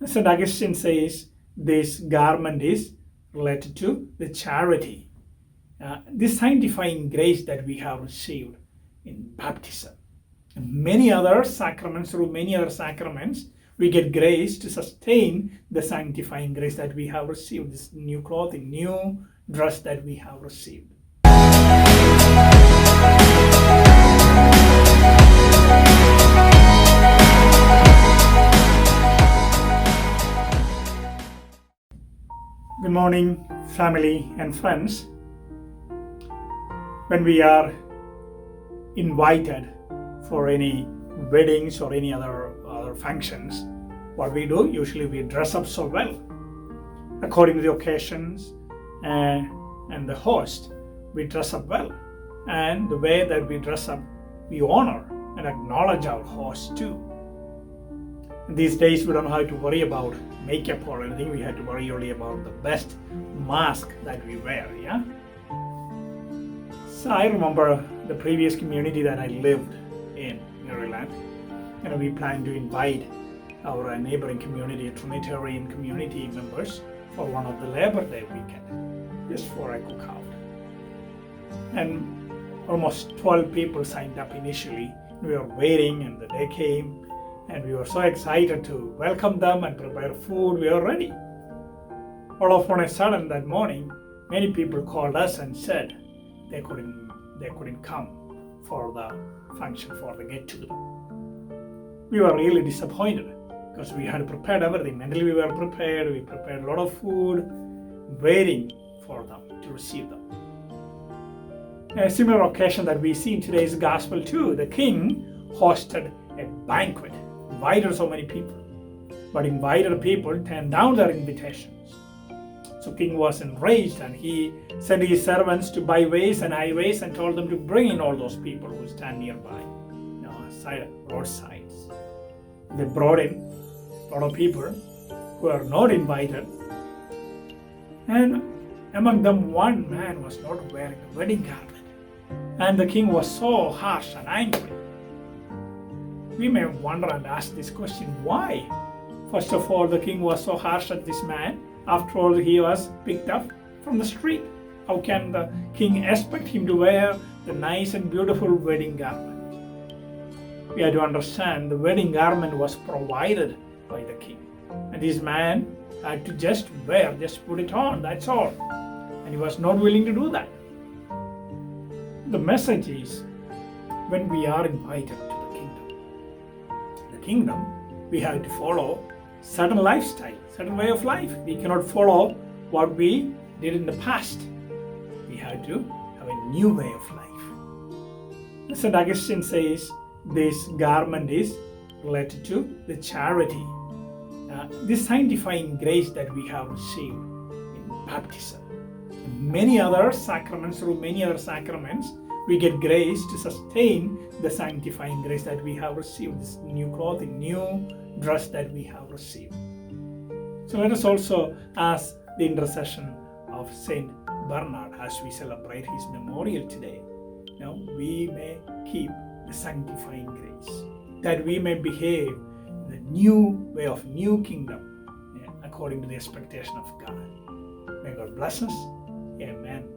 St. Augustine says this garment is related to the charity, this sanctifying grace that we have received in baptism. And many other sacraments, through many other sacraments, we get grace to sustain the sanctifying grace that we have received, this new clothing, new dress that we have received. Good morning, family and friends. When we are invited for any weddings or any other functions, what we do, usually we dress up so well according to the occasions and the host. We dress up well, and the way that we dress up, we honor and acknowledge our host too. These days we don't have to worry about makeup or anything. We have to worry only about the best mask that we wear. Yeah. So I remember the previous community that I lived in Maryland, and we planned to invite our neighboring community, Trinitarian community members, for one of the Labor Day weekend, just for a cookout. And almost 12 people signed up initially. We were waiting, and the day came, and we were so excited to welcome them and prepare food. We were ready. All of a sudden that morning, many people called us and said they couldn't come for the function, for the get-together. We were really disappointed because we had prepared everything. Mentally we were prepared. We prepared a lot of food, waiting for them to receive them. A similar occasion that we see in today's gospel too. The king hosted a banquet, invited so many people, but invited people turned down their invitations. So king was enraged, and he sent his servants to byways and highways and told them to bring in all those people who stand nearby, roadsides. They brought in a lot of people who are not invited, and among them one man was not wearing a wedding garment, and the king was so harsh and angry. We may wonder and ask this question, why? First of all, the king was so harsh at this man. After all, he was picked up from the street. How can the king expect him to wear the nice and beautiful wedding garment? We have to understand the wedding garment was provided by the king. And this man had to just put it on, that's all. And he was not willing to do that. The message is, when we are invited to the kingdom, we have to follow certain lifestyle, certain way of life. We cannot follow what we did in the past. We have to have a new way of life. St. Augustine says this garment is related to the charity, this sanctifying grace that we have received in baptism. Many other sacraments, through many other sacraments, we get grace to sustain the sanctifying grace that we have received, this new clothing, new dress that we have received. So let us also ask the intercession of Saint Bernard as we celebrate his memorial today. Now we may keep the sanctifying grace, that we may behave in the new way of new kingdom, according to the expectation of God. May God bless us. Amen.